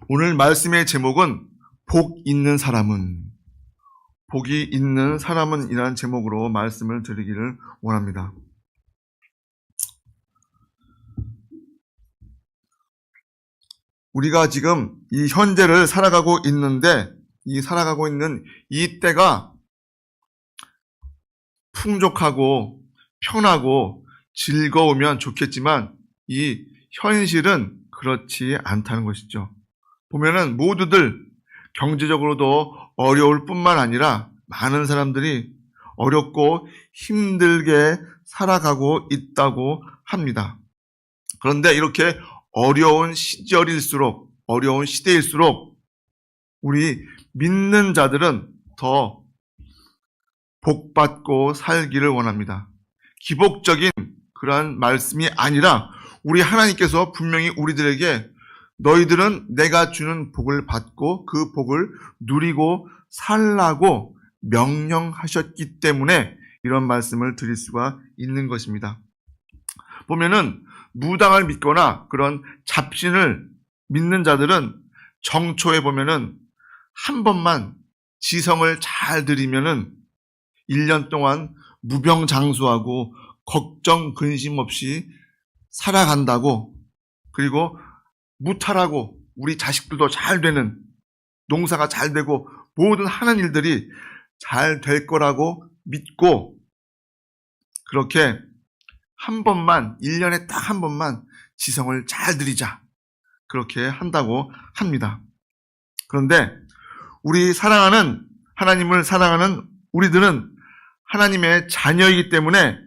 오늘 말씀의 제목은 복이 있는 사람은 이라는 제목으로 말씀을 드리기를 원합니다. 우리가 지금 이 현재를 살아가고 있는데 살아가고 있는 이 때가 풍족하고 편하고 즐거우면 좋겠지만 이 현실은 그렇지 않다는 것이죠. 보면은 모두들 경제적으로도 어려울 뿐만 아니라 많은 사람들이 어렵고 힘들게 살아가고 있다고 합니다. 그런데 이렇게 어려운 시절일수록, 어려운 시대일수록 우리 믿는 자들은 더 복받고 살기를 원합니다. 기복적인 그러한 말씀이 아니라 우리 하나님께서 분명히 우리들에게 너희들은 내가 주는 복을 받고 그 복을 누리고 살라고 명령하셨기 때문에 이런 말씀을 드릴 수가 있는 것입니다. 보면은 무당을 믿거나 그런 잡신을 믿는 자들은 정초에 보면은 한 번만 지성을 잘 들이면은 1년 동안 무병장수하고 걱정 근심 없이 살아간다고, 그리고 무탈하고 우리 자식들도 잘 되는, 농사가 잘 되고 모든 하는 일들이 잘 될 거라고 믿고 그렇게 한 번만, 1년에 딱 한 번만 지성을 잘 들이자, 그렇게 한다고 합니다. 그런데 하나님을 사랑하는 우리들은 하나님의 자녀이기 때문에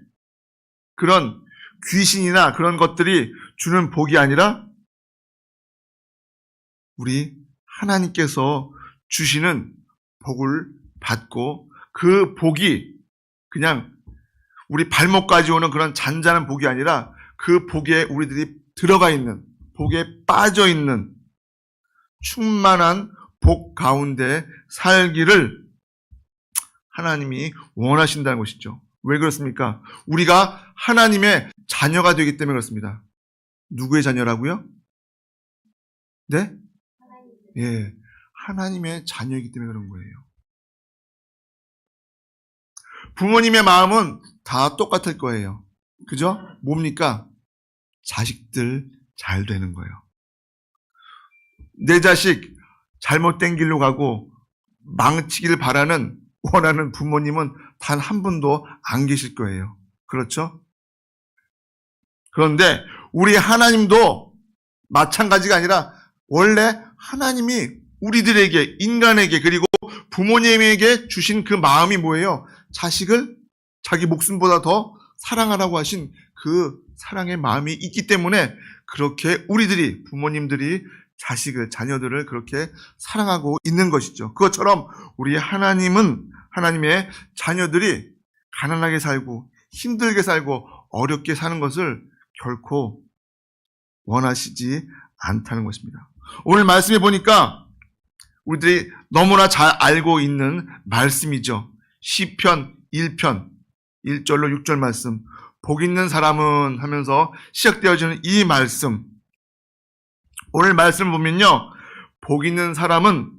그런 귀신이나 그런 것들이 주는 복이 아니라 우리 하나님께서 주시는 복을 받고 그 복이 그냥 우리 발목까지 오는 그런 잔잔한 복이 아니라 그 복에 우리들이 들어가 있는, 복에 빠져 있는 충만한 복 가운데 살기를 하나님이 원하신다는 것이죠. 왜 그렇습니까? 우리가 하나님의 자녀가 되기 때문에 그렇습니다. 누구의 자녀라고요? 네? 예, 하나님의 자녀이기 때문에 그런 거예요. 부모님의 마음은 다 똑같을 거예요. 그죠? 뭡니까? 자식들 잘 되는 거예요. 내 자식 잘못된 길로 가고 망치길 원하는 부모님은 단 한 분도 안 계실 거예요. 그렇죠? 그런데 우리 하나님도 마찬가지가 아니라 원래 하나님이 우리들에게, 인간에게, 그리고 부모님에게 주신 그 마음이 뭐예요? 자식을 자기 목숨보다 더 사랑하라고 하신 그 사랑의 마음이 있기 때문에 그렇게 우리들이, 부모님들이 자녀들을 그렇게 사랑하고 있는 것이죠. 그것처럼 우리 하나님의 자녀들이 가난하게 살고 힘들게 살고 어렵게 사는 것을 결코 원하시지 않다는 것입니다. 오늘 말씀해 보니까 우리들이 너무나 잘 알고 있는 말씀이죠. 시편 1편 1절로 6절 말씀, 복 있는 사람은 하면서 시작되어지는 이 말씀, 오늘 말씀을 보면요, 복 있는 사람은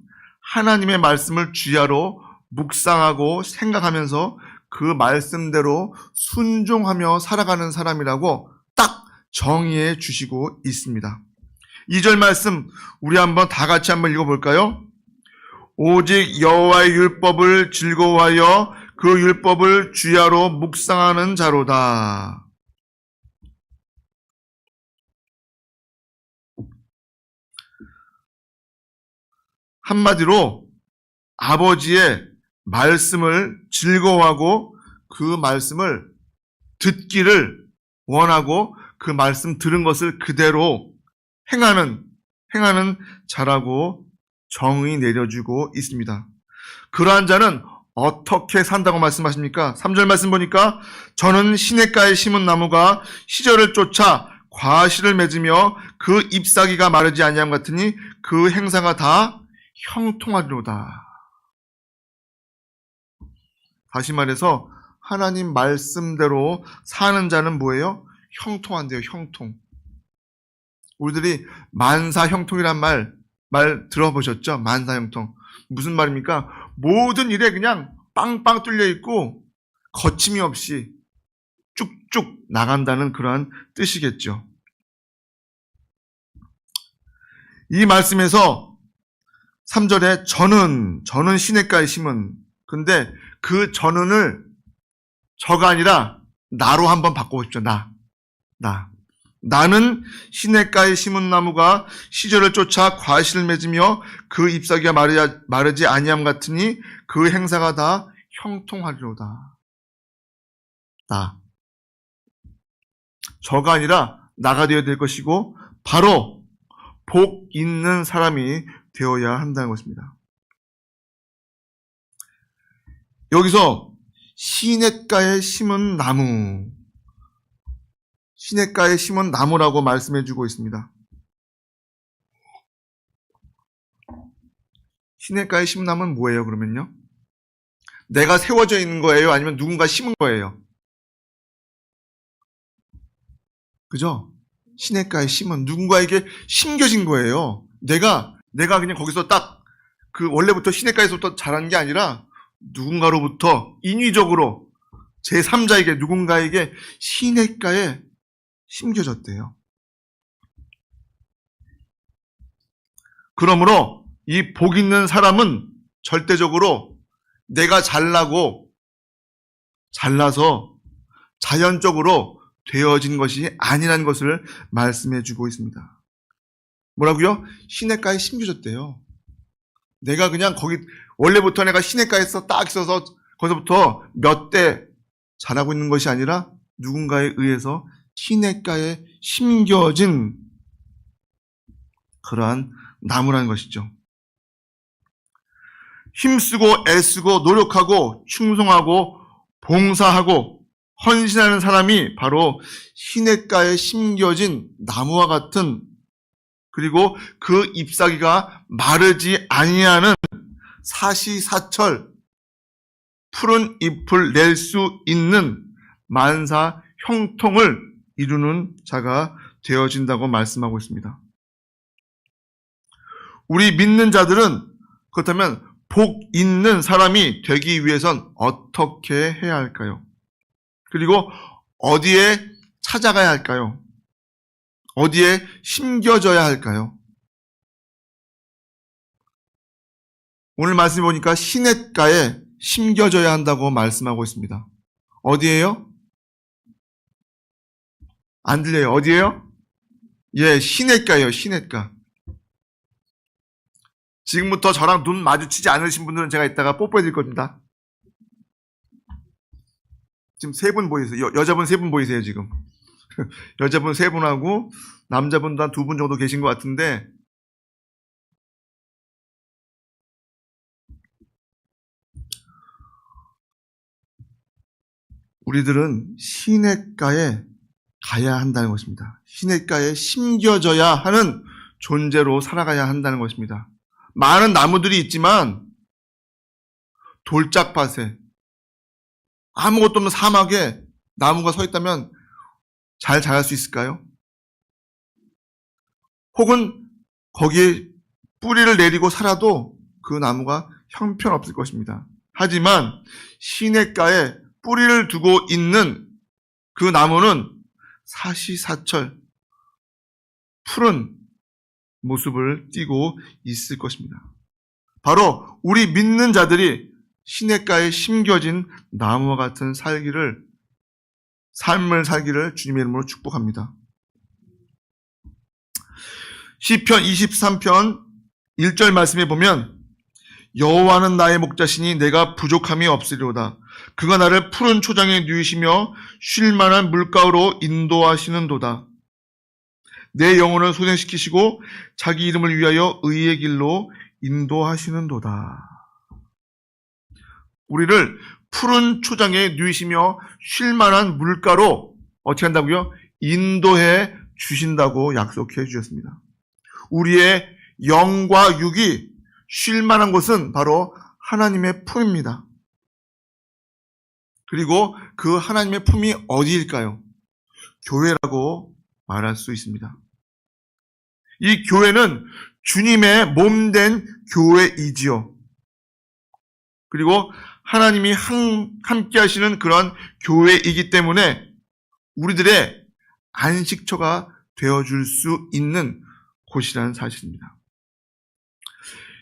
하나님의 말씀을 주야로 묵상하고 생각하면서 그 말씀대로 순종하며 살아가는 사람이라고 딱 정의해 주시고 있습니다. 2절 말씀 우리 다 같이 한번 읽어볼까요? 오직 여호와의 율법을 즐거워하여 그 율법을 주야로 묵상하는 자로다. 한마디로 아버지의 말씀을 즐거워하고 그 말씀을 듣기를 원하고 그 말씀 들은 것을 그대로 행하는 자라고 정의 내려주고 있습니다. 그러한 자는 어떻게 산다고 말씀하십니까? 3절 말씀 보니까 저는 시냇가에 심은 나무가 시절을 쫓아 과실을 맺으며 그 잎사귀가 마르지 아니함 같으니 그 행사가 다 형통하리로다. 다시 말해서 하나님 말씀대로 사는 자는 뭐예요? 형통한데요, 형통. 우리들이 만사형통이란 말 말 들어보셨죠? 만사형통. 무슨 말입니까? 모든 일에 그냥 빵빵 뚫려 있고 거침이 없이 쭉쭉 나간다는 그러한 뜻이겠죠. 이 말씀에서 3절에 저는 시냇가에 심은, 근데 그 저는을 저가 아니라 나로 한번 바꿔보십시오. 나는 시냇가에 심은 나무가 시절을 쫓아 과실을 맺으며 그 잎사귀가 마르지 아니함 같으니 그 행사가 다 형통하리로다. 저가 아니라 나가 되어야 될 것이고 바로 복 있는 사람이 되어야 한다는 것입니다. 여기서 시냇가에 심은 나무, 시냇가에 심은 나무라고 말씀해 주고 있습니다. 시냇가에 심은 나무는 뭐예요, 그러면요? 내가 세워져 있는 거예요? 아니면 누군가 심은 거예요? 그죠? 시냇가에 심은 누군가에게 심겨진 거예요. 내가 그냥 거기서 딱 원래부터 시냇가에서부터 자란 게 아니라 누군가로부터 인위적으로 제3자에게 누군가에게 시냇가에 심겨졌대요. 그러므로 이 복 있는 사람은 절대적으로 내가 잘나서 자연적으로 되어진 것이 아니라는 것을 말씀해 주고 있습니다. 뭐라고요? 시냇가에 심겨졌대요. 내가 그냥 원래부터 내가 시냇가에서 딱 있어서 거기서부터 몇 대 자라고 있는 것이 아니라 누군가에 의해서 시냇가에 심겨진 그러한 나무라는 것이죠. 힘쓰고 애쓰고 노력하고 충성하고 봉사하고 헌신하는 사람이 바로 시냇가에 심겨진 나무와 같은, 그리고 그 잎사귀가 마르지 아니하는 사시사철 푸른 잎을 낼 수 있는 만사 형통을 이루는 자가 되어진다고 말씀하고 있습니다. 우리 믿는 자들은 그렇다면 복 있는 사람이 되기 위해선 어떻게 해야 할까요? 그리고 어디에 찾아가야 할까요? 어디에 심겨져야 할까요? 오늘 말씀 보니까 시냇가에 심겨져야 한다고 말씀하고 있습니다. 어디예요? 안 들려요. 어디예요? 예, 시냇가예요. 시냇가. 지금부터 저랑 눈 마주치지 않으신 분들은 제가 이따가 뽀뽀해 드릴 겁니다. 지금 3분 보이세요? 여자분 3분 보이세요, 지금? 여자분 3분하고 남자분도 한 2분 정도 계신 것 같은데, 우리들은 시냇가에 가야 한다는 것입니다. 시냇가에 심겨져야 하는 존재로 살아가야 한다는 것입니다. 많은 나무들이 있지만 돌짝밭에 아무것도 없는 사막에 나무가 서 있다면 잘 자랄 수 있을까요? 혹은 거기에 뿌리를 내리고 살아도 그 나무가 형편없을 것입니다. 하지만 시냇가에 뿌리를 두고 있는 그 나무는 사시사철 푸른 모습을 띠고 있을 것입니다. 바로 우리 믿는 자들이 시냇가에 심겨진 나무와 같은 삶을 살기를 주님의 이름으로 축복합니다. 시편 23편 1절 말씀에 보면 여호와는 나의 목자시니 내가 부족함이 없으리로다. 그가 나를 푸른 초장에 누이시며 쉴 만한 물가로 인도하시는도다. 내 영혼을 소생시키시고 자기 이름을 위하여 의의 길로 인도하시는도다. 우리를 푸른 초장에 누이시며 쉴 만한 물가로 어떻게 한다고요? 인도해 주신다고 약속해 주셨습니다. 우리의 영과 육이 쉴 만한 곳은 바로 하나님의 품입니다. 그리고 그 하나님의 품이 어디일까요? 교회라고 말할 수 있습니다. 이 교회는 주님의 몸된 교회이지요. 그리고 하나님이 함께 하시는 그런 교회이기 때문에 우리들의 안식처가 되어줄 수 있는 곳이라는 사실입니다.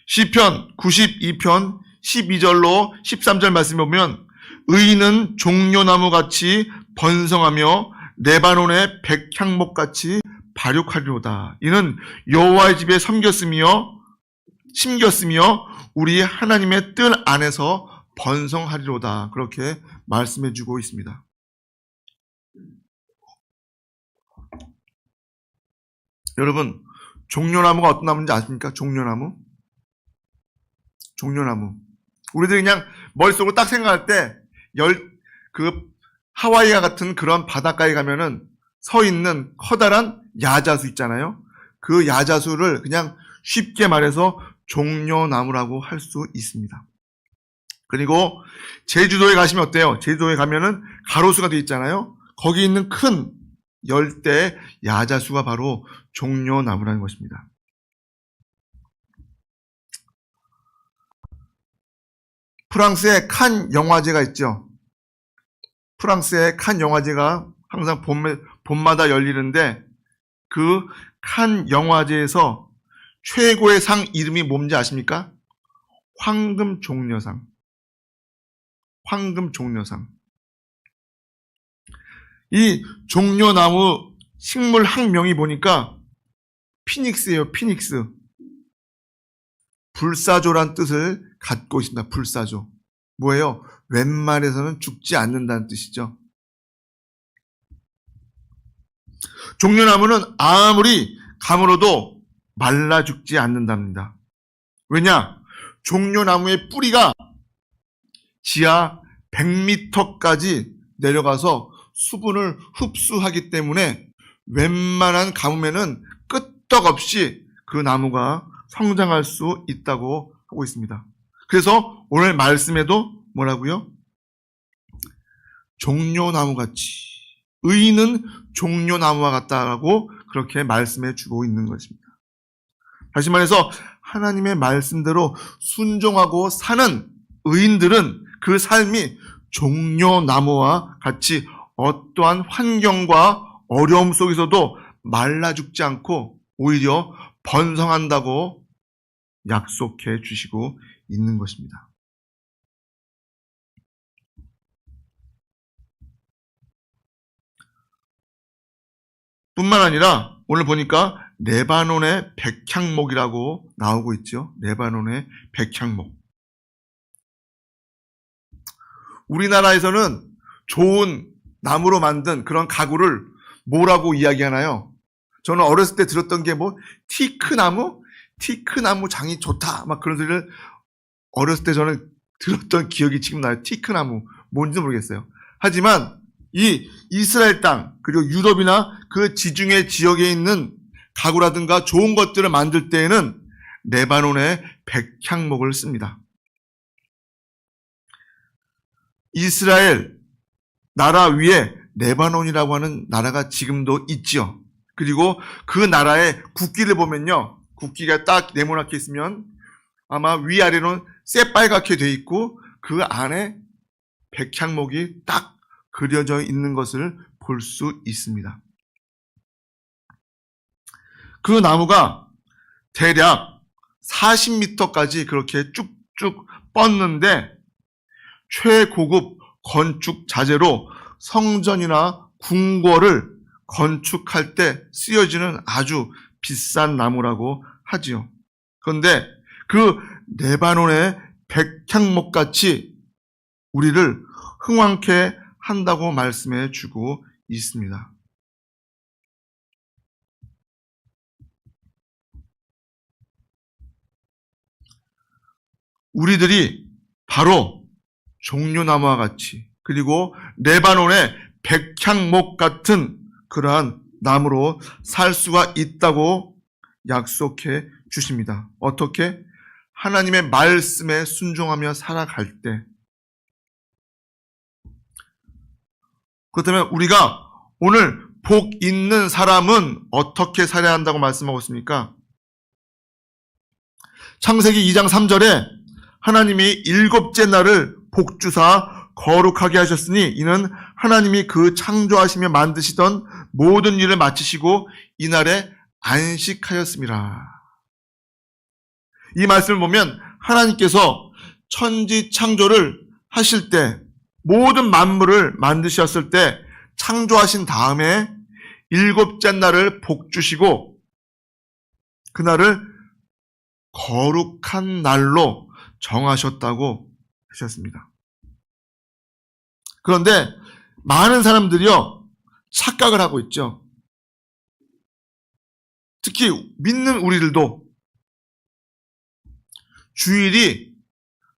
시편 92편 12절로 13절 말씀을 보면 의인은 종려나무같이 번성하며 레바논의 백향목같이 발육하리로다. 이는 여호와의 집에 심겼으며 우리 하나님의 뜰 안에서 번성하리로다. 그렇게 말씀해 주고 있습니다. 여러분, 종려나무가 어떤 나무인지 아십니까? 종려나무. 우리들이 그냥 머릿속으로 딱 생각할 때, 하와이와 같은 그런 바닷가에 가면은 서 있는 커다란 야자수 있잖아요. 그 야자수를 그냥 쉽게 말해서 종려나무라고 할 수 있습니다. 그리고 제주도에 가시면 어때요? 제주도에 가면은 가로수가 되어 있잖아요. 거기 있는 큰 열대 야자수가 바로 종려나무라는 것입니다. 프랑스의 칸 영화제가 있죠. 프랑스의 칸 영화제가 항상 봄마다 열리는데 그 칸 영화제에서 최고의 상 이름이 뭔지 아십니까? 황금종려상. 이 종려나무 식물 학명이 보니까 피닉스예요. 피닉스. 불사조란 뜻을 갖고 있습니다. 불사조. 뭐예요? 웬만해서는 죽지 않는다는 뜻이죠. 종려나무는 아무리 가물어도 말라 죽지 않는답니다. 왜냐? 종려나무의 뿌리가 지하 100m까지 내려가서 수분을 흡수하기 때문에 웬만한 가뭄에는 끄떡없이 그 나무가 성장할 수 있다고 하고 있습니다. 그래서 오늘 말씀에도 뭐라고요? 종려나무같이, 의인은 종려나무와 같다라고 그렇게 말씀해 주고 있는 것입니다. 다시 말해서 하나님의 말씀대로 순종하고 사는 의인들은 그 삶이 종려나무와 같이 어떠한 환경과 어려움 속에서도 말라 죽지 않고 오히려 번성한다고 약속해 주시고 있는 것입니다. 뿐만 아니라 오늘 보니까 레바논의 백향목이라고 나오고 있죠. 레바논의 백향목. 우리나라에서는 좋은 나무로 만든 그런 가구를 뭐라고 이야기하나요? 저는 어렸을 때 들었던 게 티크나무? 티크나무 장이 좋다. 막 그런 소리를 어렸을 때 저는 들었던 기억이 지금 나요. 티크나무. 뭔지 모르겠어요. 하지만 이 이스라엘 땅, 그리고 유럽이나 그 지중해 지역에 있는 가구라든가 좋은 것들을 만들 때에는 레바논의 백향목을 씁니다. 이스라엘 나라 위에 레바논이라고 하는 나라가 지금도 있죠. 그리고 그 나라의 국기를 보면요. 국기가 딱 네모나게 있으면 아마 위아래로는 새빨갛게 돼 있고 그 안에 백향목이 딱 그려져 있는 것을 볼 수 있습니다. 그 나무가 대략 40m까지 그렇게 쭉쭉 뻗는데 최고급 건축 자재로 성전이나 궁궐을 건축할 때 쓰여지는 아주 비싼 나무라고 하지요. 그런데 그 레바논의 백향목같이 우리를 흥왕케 한다고 말씀해 주고 있습니다. 우리들이 바로 종려나무와 같이 그리고 레바논의 백향목 같은 그러한 나무로 살 수가 있다고 약속해 주십니다. 어떻게? 하나님의 말씀에 순종하며 살아갈 때. 그렇다면 우리가 오늘 복 있는 사람은 어떻게 살아야 한다고 말씀하고 있습니까? 창세기 2장 3절에 하나님이 일곱째 날을 복주사 거룩하게 하셨으니 이는 하나님이 그 창조하시며 만드시던 모든 일을 마치시고 이날에 안식하였습니다. 이 말씀을 보면 하나님께서 천지 창조를 하실 때, 모든 만물을 만드셨을 때 창조하신 다음에 일곱째 날을 복주시고 그날을 거룩한 날로 정하셨다고 하셨습니다. 그런데 많은 사람들이요, 착각을 하고 있죠. 특히 믿는 우리들도 주일이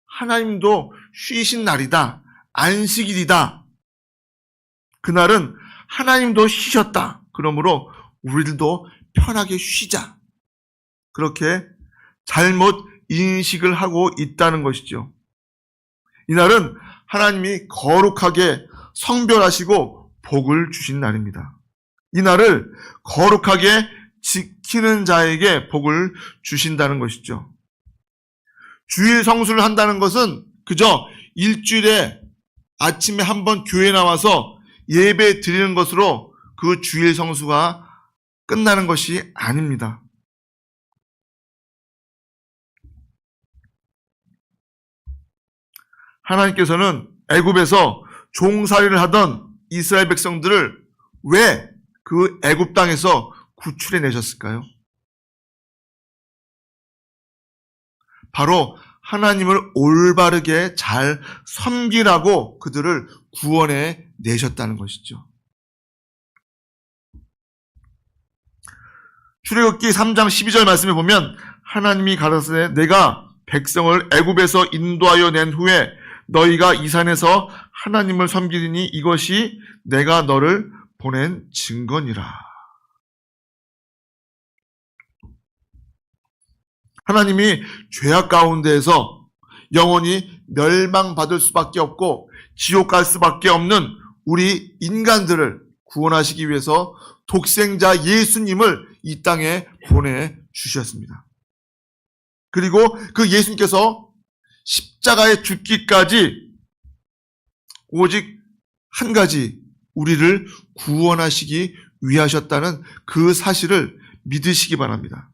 하나님도 쉬신 날이다, 안식일이다, 그날은 하나님도 쉬셨다, 그러므로 우리들도 편하게 쉬자, 그렇게 잘못 인식을 하고 있다는 것이죠. 이날은 하나님이 거룩하게 성별하시고 복을 주신 날입니다. 이날을 거룩하게 지키는 자에게 복을 주신다는 것이죠. 주일 성수를 한다는 것은 그저 일주일에 아침에 한번 교회 나와서 예배 드리는 것으로 그 주일 성수가 끝나는 것이 아닙니다. 하나님께서는 애굽에서 종살이를 하던 이스라엘 백성들을 왜 그 애굽 땅에서 구출해 내셨을까요? 바로 하나님을 올바르게 잘 섬기라고 그들을 구원해 내셨다는 것이죠. 출애굽기 3장 12절 말씀에 보면 하나님이 가라사대 내가 백성을 애굽에서 인도하여 낸 후에 너희가 이 산에서 하나님을 섬기리니 이것이 내가 너를 보낸 증거니라. 하나님이 죄악 가운데에서 영원히 멸망받을 수밖에 없고 지옥 갈 수밖에 없는 우리 인간들을 구원하시기 위해서 독생자 예수님을 이 땅에 보내주셨습니다. 그리고 그 예수님께서 십자가에 죽기까지 오직 한 가지 우리를 구원하시기 위하셨다는 그 사실을 믿으시기 바랍니다.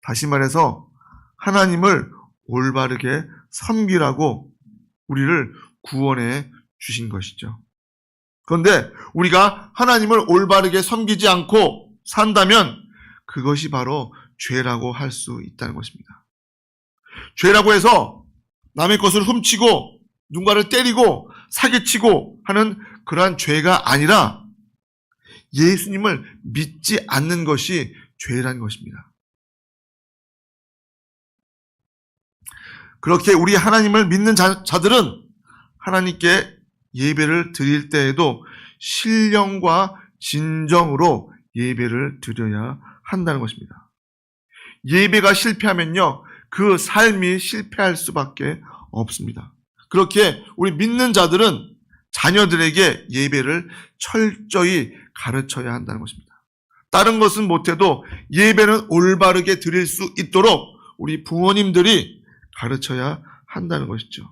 다시 말해서 하나님을 올바르게 섬기라고 우리를 구원해 주신 것이죠. 그런데 우리가 하나님을 올바르게 섬기지 않고 산다면 그것이 바로 죄라고 할 수 있다는 것입니다. 죄라고 해서 남의 것을 훔치고 누군가를 때리고 사기치고 하는 그러한 죄가 아니라 예수님을 믿지 않는 것이 죄라는 것입니다. 그렇게 우리 하나님을 믿는 자들은 하나님께 예배를 드릴 때에도 신령과 진정으로 예배를 드려야 한다는 것입니다. 예배가 실패하면요, 그 삶이 실패할 수밖에 없습니다. 그렇게 우리 믿는 자들은 자녀들에게 예배를 철저히 가르쳐야 한다는 것입니다. 다른 것은 못해도 예배는 올바르게 드릴 수 있도록 우리 부모님들이 가르쳐야 한다는 것이죠.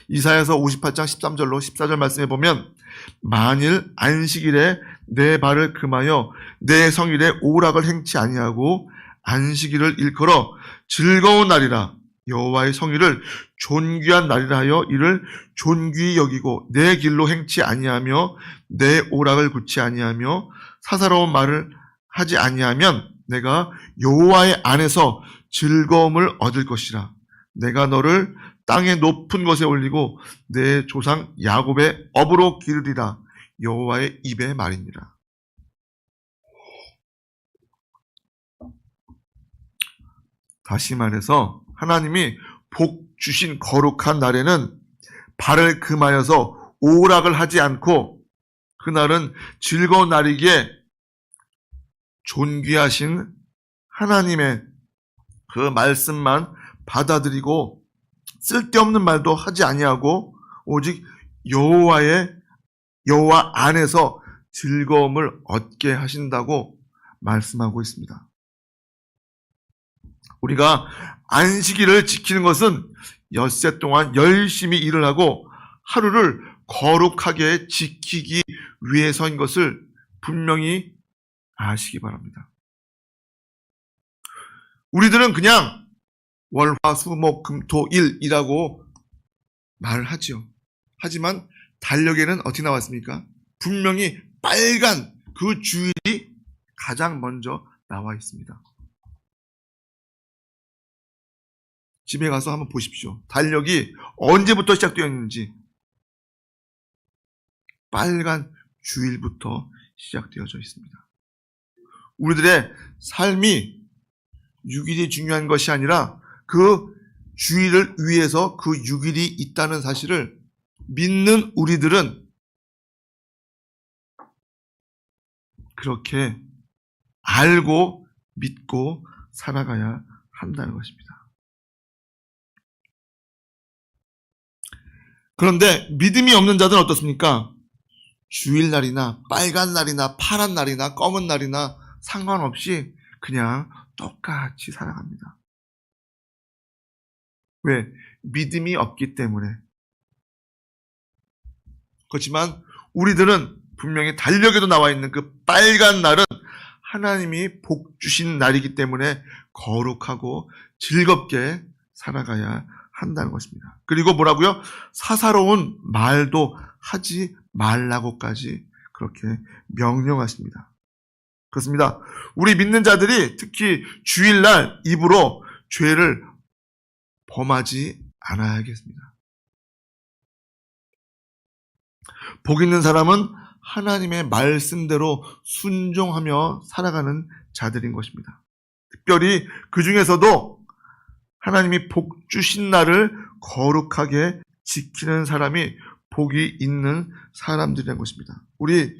이사야서 58장 13절로 14절 말씀에 보면 만일 안식일에 내 발을 금하여 내 성일에 오락을 행치 아니하고 안식일을 일컬어 즐거운 날이라 여호와의 성일을 존귀한 날이라 하여 이를 존귀히 여기고 내 길로 행치 아니하며 내 오락을 굳지 아니하며 사사로운 말을 하지 아니하면 내가 여호와의 안에서 즐거움을 얻을 것이라. 내가 너를 땅의 높은 곳에 올리고 내 조상 야곱의 업으로 기르리라. 여호와의 입의 말이니라. 다시 말해서 하나님이 복 주신 거룩한 날에는 발을 금하여서 오락을 하지 않고 그날은 즐거운 날이기에 존귀하신 하나님의 그 말씀만 받아들이고 쓸데없는 말도 하지 아니하고 오직 여호와 안에서 즐거움을 얻게 하신다고 말씀하고 있습니다. 우리가 안식일을 지키는 것은 엿새 동안 열심히 일을 하고 하루를 거룩하게 지키기 위해서인 것을 분명히 아시기 바랍니다. 우리들은 그냥 월, 화, 수, 목, 금, 토, 일이라고 말을 하죠. 하지만 달력에는 어떻게 나왔습니까? 분명히 빨간 그 주일이 가장 먼저 나와 있습니다. 집에 가서 한번 보십시오. 달력이 언제부터 시작되었는지. 빨간 주일부터 시작되어져 있습니다. 우리들의 삶이 6일이 중요한 것이 아니라 그 주일을 위해서 그 6일이 있다는 사실을 믿는 우리들은 그렇게 알고 믿고 살아가야 한다는 것입니다. 그런데 믿음이 없는 자들은 어떻습니까? 주일날이나 빨간 날이나 파란 날이나 검은 날이나 상관없이 그냥 똑같이 살아갑니다. 왜? 믿음이 없기 때문에. 그렇지만 우리들은 분명히 달력에도 나와 있는 그 빨간 날은 하나님이 복 주신 날이기 때문에 거룩하고 즐겁게 살아가야 한다는 것입니다. 그리고 뭐라고요? 사사로운 말도 하지 말라고까지 그렇게 명령하십니다. 그렇습니다. 우리 믿는 자들이 특히 주일날 입으로 죄를 범하지 않아야겠습니다. 복 있는 사람은 하나님의 말씀대로 순종하며 살아가는 자들인 것입니다. 특별히 그 중에서도 하나님이 복 주신 날을 거룩하게 지키는 사람이 복이 있는 사람들이라는 것입니다. 우리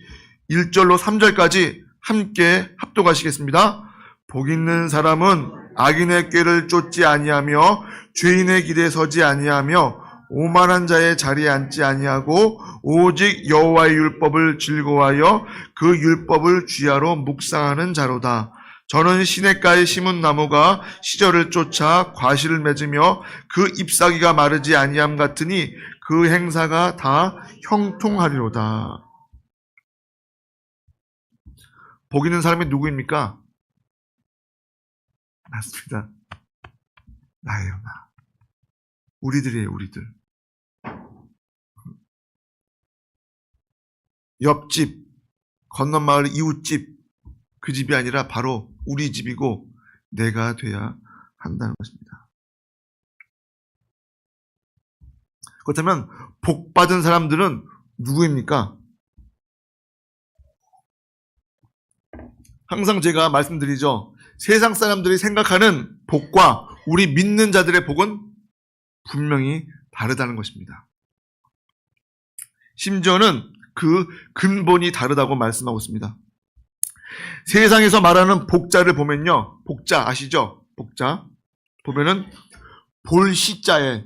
1절로 3절까지 함께 합독하시겠습니다. 복 있는 사람은 악인의 꾀를 쫓지 아니하며 죄인의 길에 서지 아니하며 오만한 자의 자리에 앉지 아니하고 오직 여호와의 율법을 즐거워하여 그 율법을 주야로 묵상하는 자로다. 저는 시냇가에 심은 나무가 시절을 쫓아 과실을 맺으며 그 잎사귀가 마르지 아니함 같으니 그 행사가 다 형통하리로다. 복 있는 사람이 누구입니까? 맞습니다. 나예요, 나. 우리들이에요, 우리들. 옆집, 건너마을 이웃집, 그 집이 아니라 바로 우리 집이고 내가 돼야 한다는 것입니다. 그렇다면 복 받은 사람들은 누구입니까? 항상 제가 말씀드리죠. 세상 사람들이 생각하는 복과 우리 믿는 자들의 복은 분명히 다르다는 것입니다. 심지어는 그 근본이 다르다고 말씀하고 있습니다. 세상에서 말하는 복자를 보면요. 복자 아시죠? 복자. 보면은 볼시자에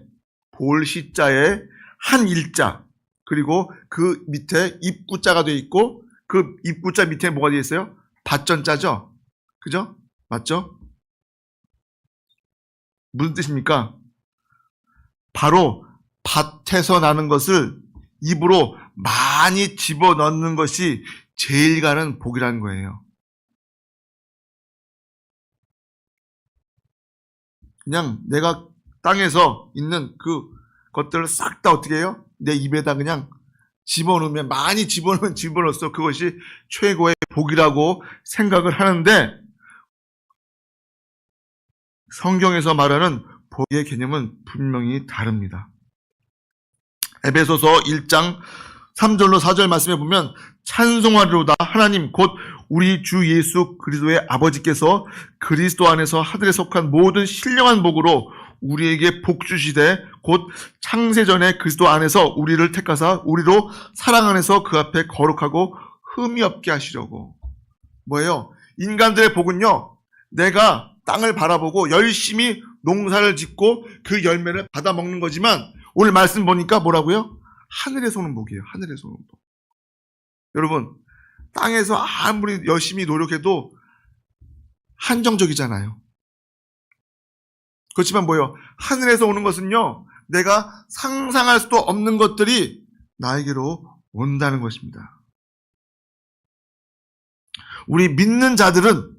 한 일자 그리고 그 밑에 입구자가 되어 있고 그 입구자 밑에 뭐가 되어 있어요? 밭전자죠? 그죠? 맞죠? 무슨 뜻입니까? 바로 밭에서 나는 것을 입으로 많이 집어넣는 것이 제일 가는 복이라는 거예요. 그냥 내가 땅에서 있는 그 것들을 싹 다 어떻게 해요? 내 입에다 그냥 집어넣으면 많이 집어넣으면 집어넣었어. 그것이 최고의 복이라고 생각을 하는데 성경에서 말하는 복의 개념은 분명히 다릅니다. 에베소서 1장 3절로 4절 말씀에 보면 찬송하리로다 하나님 곧 우리 주 예수 그리스도의 아버지께서 그리스도 안에서 하늘에 속한 모든 신령한 복으로 우리에게 복 주시되 곧 창세전에 그리스도 안에서 우리를 택하사 우리로 사랑 안에서 그 앞에 거룩하고 흠이 없게 하시려고. 뭐예요? 인간들의 복은요, 내가 땅을 바라보고 열심히 농사를 짓고 그 열매를 받아 먹는 거지만 오늘 말씀 보니까 뭐라고요? 하늘에서 오는 복이에요. 하늘에서 오는 복. 여러분, 땅에서 아무리 열심히 노력해도 한정적이잖아요. 그렇지만 뭐예요? 하늘에서 오는 것은요, 내가 상상할 수도 없는 것들이 나에게로 온다는 것입니다. 우리 믿는 자들은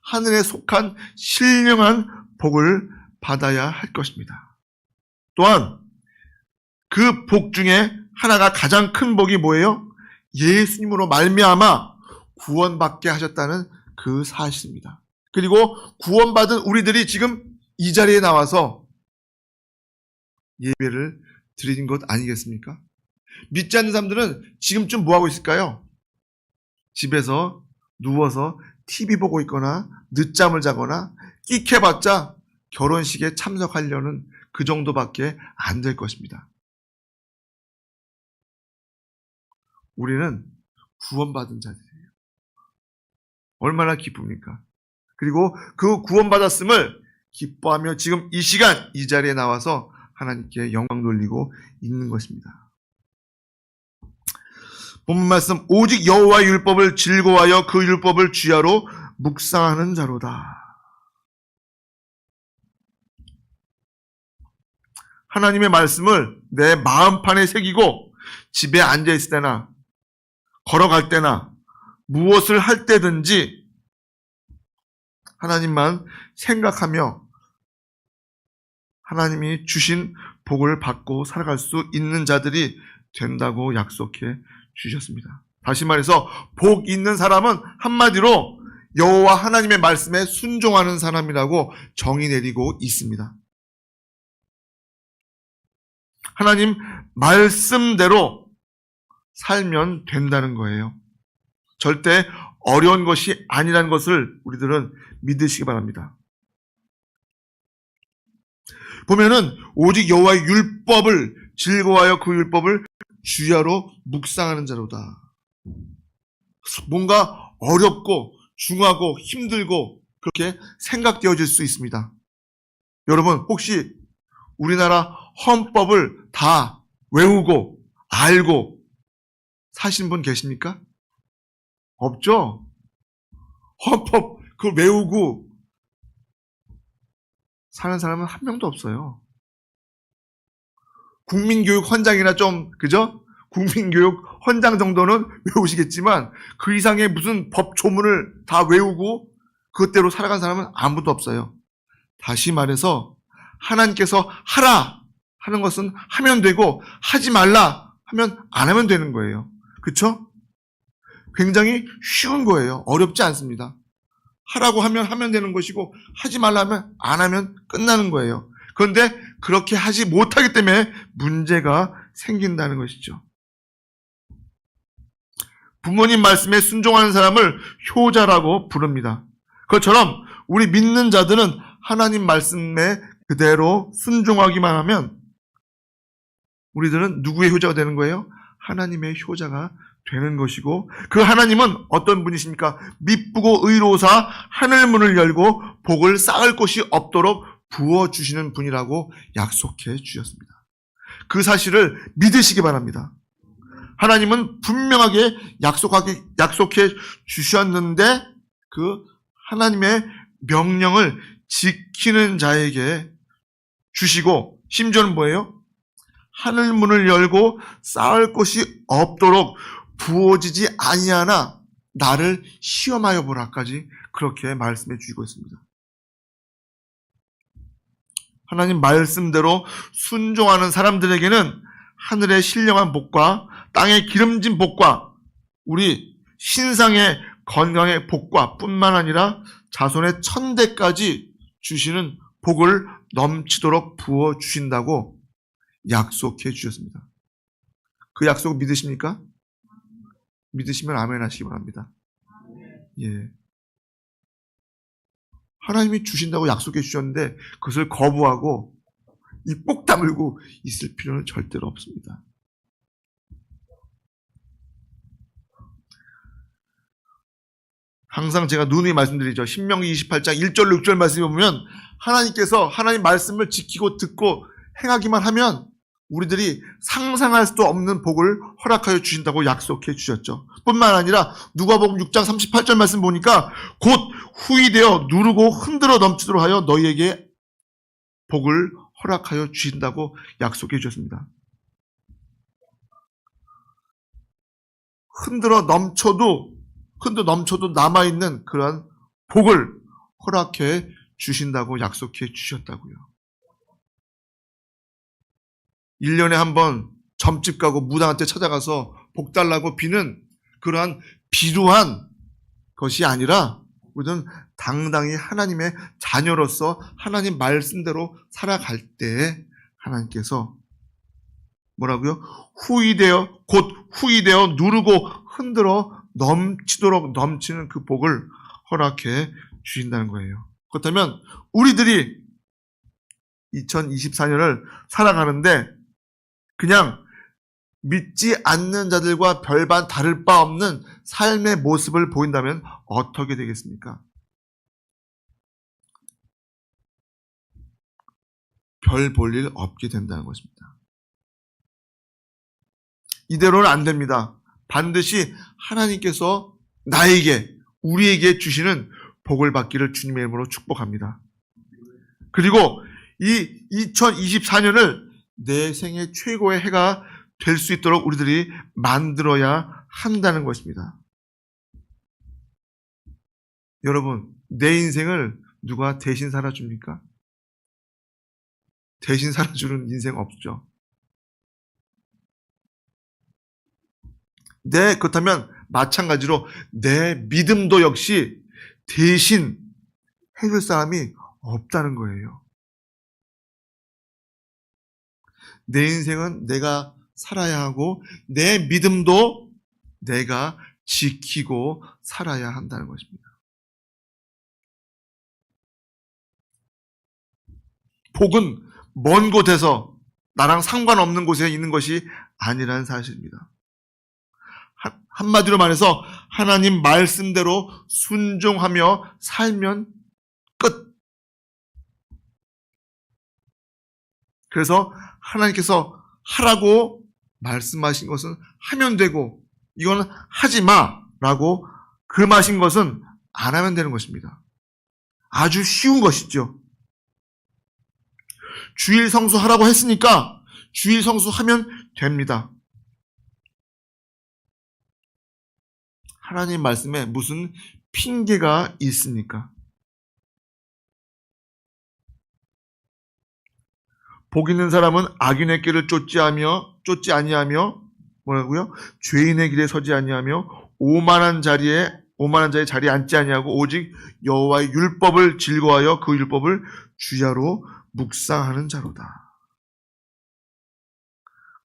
하늘에 속한 신령한 복을 받아야 할 것입니다. 또한 그 복 중에 하나가 가장 큰 복이 뭐예요? 예수님으로 말미암아 구원받게 하셨다는 그 사실입니다. 그리고 구원받은 우리들이 지금 이 자리에 나와서 예배를 드리는 것 아니겠습니까? 믿지 않는 사람들은 지금쯤 뭐하고 있을까요? 집에서 누워서 TV 보고 있거나 늦잠을 자거나 끽해봤자 결혼식에 참석하려는 그 정도밖에 안 될 것입니다. 우리는 구원받은 자들이에요. 얼마나 기쁩니까? 그리고 그 구원받았음을 기뻐하며 지금 이 시간 이 자리에 나와서 하나님께 영광 돌리고 있는 것입니다. 본문 말씀, 오직 여호와의 율법을 즐거워하여 그 율법을 주야로 묵상하는 자로다. 하나님의 말씀을 내 마음판에 새기고 집에 앉아 있을 때나 걸어갈 때나 무엇을 할 때든지 하나님만 생각하며 하나님이 주신 복을 받고 살아갈 수 있는 자들이 된다고 약속해 주셨습니다. 다시 말해서 복 있는 사람은 한마디로 여호와 하나님의 말씀에 순종하는 사람이라고 정의 내리고 있습니다. 하나님 말씀대로 살면 된다는 거예요. 절대 어려운 것이 아니라는 것을 우리들은 믿으시기 바랍니다. 보면은 오직 여호와의 율법을 즐거워하여 그 율법을 주야로 묵상하는 자로다. 뭔가 어렵고 중하고 힘들고 그렇게 생각되어질 수 있습니다. 여러분 혹시 우리나라 헌법을 다 외우고 알고 사신 분 계십니까? 없죠? 헌법 그걸 외우고 사는 사람은 한 명도 없어요. 국민교육 헌장이나 좀 그죠? 국민교육 헌장 정도는 외우시겠지만 그 이상의 무슨 법 조문을 다 외우고 그것대로 살아간 사람은 아무도 없어요. 다시 말해서 하나님께서 하라 하는 것은 하면 되고 하지 말라 하면 안 하면 되는 거예요. 그렇죠? 굉장히 쉬운 거예요. 어렵지 않습니다. 하라고 하면 되는 것이고 하지 말라면 안 하면 끝나는 거예요. 그런데 그렇게 하지 못하기 때문에 문제가 생긴다는 것이죠. 부모님 말씀에 순종하는 사람을 효자라고 부릅니다. 그것처럼 우리 믿는 자들은 하나님 말씀에 그대로 순종하기만 하면 우리들은 누구의 효자가 되는 거예요? 하나님의 효자가 되는 것이고 그 하나님은 어떤 분이십니까? 미쁘고 의로우사 하늘문을 열고 복을 쌓을 곳이 없도록 부어주시는 분이라고 약속해 주셨습니다. 그 사실을 믿으시기 바랍니다. 하나님은 분명하게 약속해 주셨는데 그 하나님의 명령을 지키는 자에게 주시고 심지어는 뭐예요? 하늘문을 열고 쌓을 곳이 없도록 부어지지 아니하나 나를 시험하여 보라까지 그렇게 말씀해 주시고 있습니다. 하나님 말씀대로 순종하는 사람들에게는 하늘의 신령한 복과 땅의 기름진 복과 우리 신상의 건강의 복과 뿐만 아니라 자손의 천대까지 주시는 복을 넘치도록 부어주신다고 약속해 주셨습니다. 그 약속 믿으십니까? 믿으시면 아멘 하시기 바랍니다. 예. 하나님이 주신다고 약속해 주셨는데 그것을 거부하고 입 꼭 다물고 있을 필요는 절대로 없습니다. 항상 제가 누누이 말씀드리죠. 신명기 28장 1절로 6절 말씀에 보면 하나님께서 하나님 말씀을 지키고 듣고 행하기만 하면 우리들이 상상할 수도 없는 복을 허락하여 주신다고 약속해 주셨죠. 뿐만 아니라 누가복음 6장 38절 말씀 보니까 곧 후이되어 누르고 흔들어 넘치도록 하여 너희에게 복을 허락하여 주신다고 약속해 주셨습니다. 흔들어 넘쳐도 남아있는 그런 복을 허락해 주신다고 약속해 주셨다고요. 1년에 한 번 점집 가고 무당한테 찾아가서 복 달라고 비는 그러한 비루한 것이 아니라 우리는 당당히 하나님의 자녀로서 하나님 말씀대로 살아갈 때 하나님께서 뭐라고요? 곧 후이되어 누르고 흔들어 넘치도록 넘치는 그 복을 허락해 주신다는 거예요. 그렇다면 우리들이 2024년을 살아가는데 그냥 믿지 않는 자들과 별반 다를 바 없는 삶의 모습을 보인다면 어떻게 되겠습니까? 별 볼 일 없게 된다는 것입니다. 이대로는 안 됩니다. 반드시 하나님께서 우리에게 주시는 복을 받기를 주님의 이름으로 축복합니다. 그리고 이 2024년을 내 생애 최고의 해가 될 수 있도록 우리들이 만들어야 한다는 것입니다. 여러분, 내 인생을 누가 대신 살아줍니까? 대신 살아주는 인생 없죠. 그렇다면 마찬가지로 내 믿음도 역시 대신 해줄 사람이 없다는 거예요. 내 인생은 내가 살아야 하고 내 믿음도 내가 지키고 살아야 한다는 것입니다. 복은 먼 곳에서 나랑 상관없는 곳에 있는 것이 아니라는 사실입니다. 한마디로 말해서 하나님 말씀대로 순종하며 살면 끝. 그래서 하나님께서 하라고 말씀하신 것은 하면 되고 이건 하지 마라고 금하신 것은 안 하면 되는 것입니다. 아주 쉬운 것이죠. 주일 성수하라고 했으니까 주일 성수하면 됩니다. 하나님 말씀에 무슨 핑계가 있습니까? 복 있는 사람은 악인의 길을 쫓지 아니하며 뭐라고요? 죄인의 길에 서지 아니하며 오만한 자의 자리에 앉지 아니하고 오직 여호와의 율법을 즐거워하여 그 율법을 주야로 묵상하는 자로다.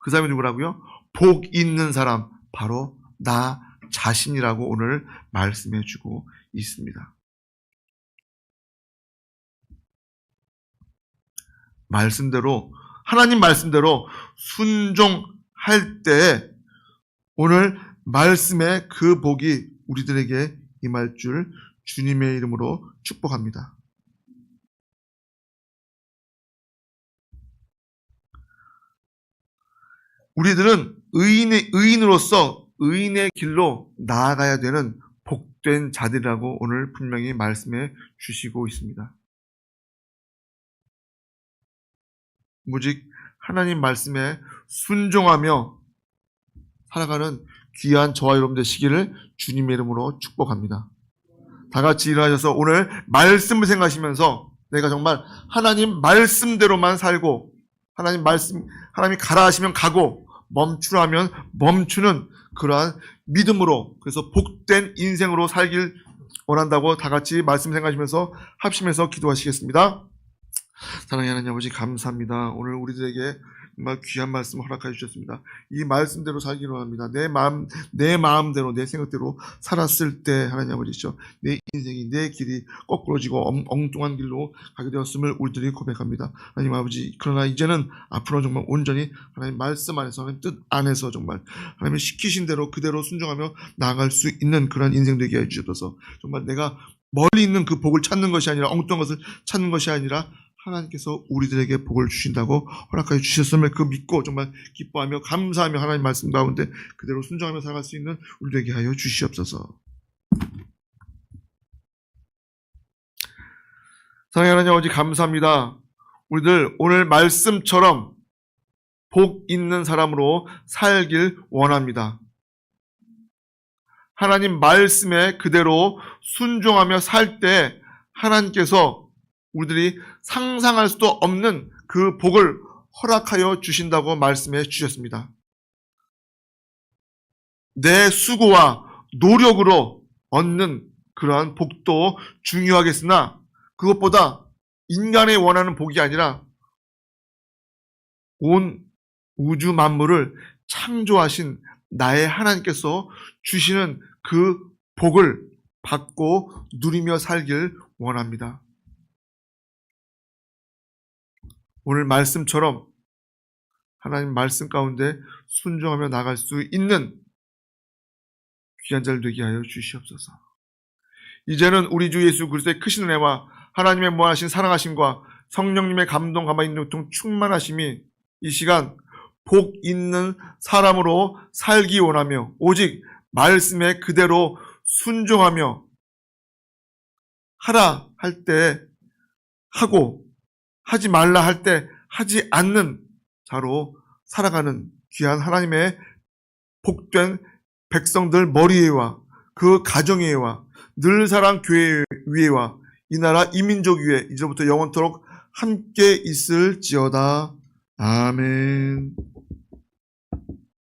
그 사람이 누구라고요? 복 있는 사람, 바로 나 자신이라고 오늘 말씀해 주고 있습니다. 하나님 말씀대로 순종할 때 오늘 말씀의 그 복이 우리들에게 임할 줄 주님의 이름으로 축복합니다. 우리들은 의인으로서 의인의 길로 나아가야 되는 복된 자들이라고 오늘 분명히 말씀해 주시고 있습니다. 오직 하나님 말씀에 순종하며 살아가는 귀한 저와 여러분 되시기를 주님의 이름으로 축복합니다. 다 같이 일어나셔서 오늘 말씀을 생각하시면서 내가 정말 하나님 말씀대로만 살고 하나님이 가라 하시면 가고 멈추라 하면 멈추는 그러한 믿음으로, 그래서 복된 인생으로 살길 원한다고 다 같이 말씀 생각하시면서 합심해서 기도하시겠습니다. 사랑하는 하나님 아버지 감사합니다. 오늘 우리들에게 정말 귀한 말씀 허락해 주셨습니다. 이 말씀대로 살기를 원합니다. 내 마음대로 내 생각대로 살았을 때 하나님 아버지죠, 내 인생이 내 길이 거꾸로지고 엉뚱한 길로 가게 되었음을 우리들이 고백합니다. 하나님 아버지, 그러나 이제는 앞으로 정말 온전히 하나님 말씀 안에서 하나님 뜻 안에서 정말 하나님의 시키신 대로 그대로 순종하며 나아갈 수 있는 그런 인생 되게 해주셔서 정말 내가 멀리 있는 그 복을 찾는 것이 아니라 엉뚱한 것을 찾는 것이 아니라 하나님께서 우리들에게 복을 주신다고 허락하여 주셨음을 그 믿고 정말 기뻐하며 감사하며 하나님 말씀 가운데 그대로 순종하며 살아갈 수 있는 우리에게 하여 주시옵소서. 사랑하는 하나님 아버지 감사합니다. 우리들 오늘 말씀처럼 복 있는 사람으로 살길 원합니다. 하나님 말씀에 그대로 순종하며 살 때 하나님께서 우리들이 상상할 수도 없는 그 복을 허락하여 주신다고 말씀해 주셨습니다. 내 수고와 노력으로 얻는 그러한 복도 중요하겠으나 그것보다 인간이 원하는 복이 아니라 온 우주 만물을 창조하신 나의 하나님께서 주시는 그 복을 받고 누리며 살길 원합니다. 오늘 말씀처럼 하나님 말씀 가운데 순종하며 나갈 수 있는 귀한 자들 되게 하여 주시옵소서. 이제는 우리 주 예수 그리스도의 크신 은혜와 하나님의 무한하신 사랑하심과 성령님의 감동, 가만히 있는 고통, 충만하심이 이 시간 복 있는 사람으로 살기 원하며 오직 말씀에 그대로 순종하며 하라 할 때 하고 하지 말라 할 때 하지 않는 자로 살아가는 귀한 하나님의 복된 백성들 머리 위에와 그 가정 위에와 늘사랑 교회 위에와 이 나라 이민족 위에 이제부터 영원토록 함께 있을지어다. 아멘.